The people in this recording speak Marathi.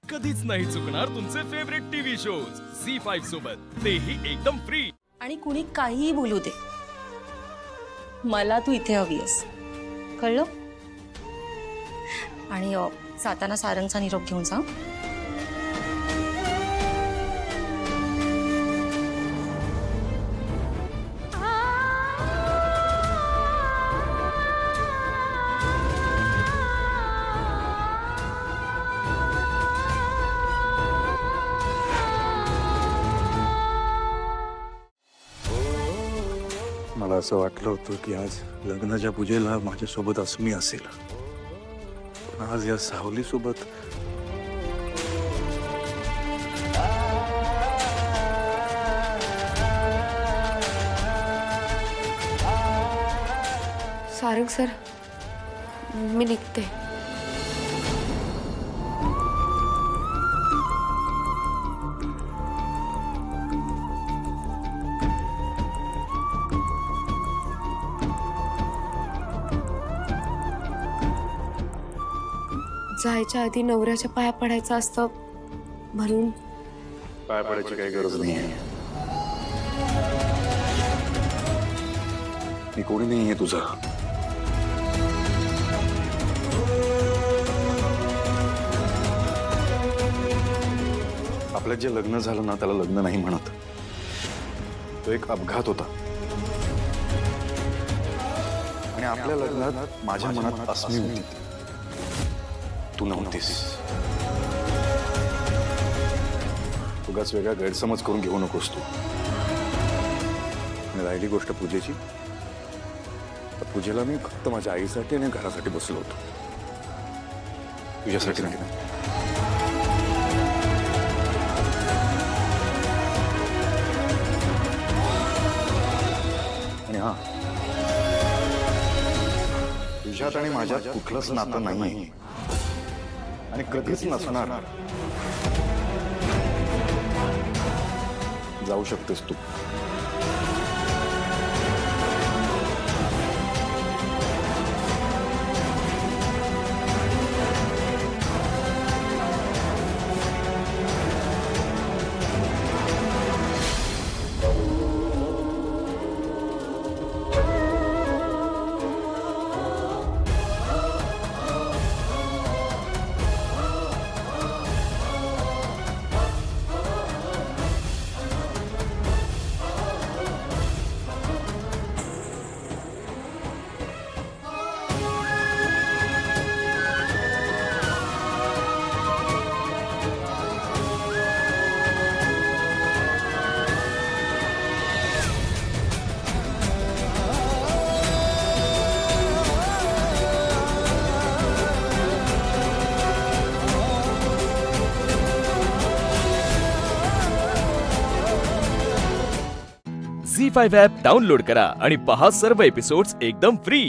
कधीच नाही चुकणार तुमचे फेवरेट टीव्ही शोज झी5 सोबत, तेही एकदम फ्री। आणि कुणी काहीही बोलू दे, मला तू इथे हवी आहेस, कळलं? आणि जाताना सारंगचा निरोप घेऊन जा। मला असं वाटलं होतं की आज लग्नाच्या पूजेला माझ्यासोबत अस्मी असेल, पण आज या सावलीसोबत सारंग सर, मी निघते। जायच्या आधी नवऱ्याच्या पाया पडायचं असतं म्हणून पाय पडायची काही गरज नाही आहे। मी कोणी नाही आहे तुझा। आपल्यात जे लग्न झालं ना त्याला लग्न नाही म्हणत, तो एक अपघात होता। आणि आपल्या लग्नात माझ्या मनात अस्मी होती, तू नव्हतीस। उगाच वेगळा गैरसमज करून घेऊ नकोस तू। आणि राहिली गोष्ट पूजेची, तर पूजेला मी फक्त माझ्या आईसाठी आणि घरासाठी बसलो होतो, तुझ्यासाठी नाही। आणि हा, तुझ्यात आणि माझ्यात कुठलंच नातं नाही आणि कधीच नसणार। जाऊ शकतेस तू। झी5 ॲप डाउनलोड करा आणि पहा सर्व एपिसोड्स एकदम फ्री।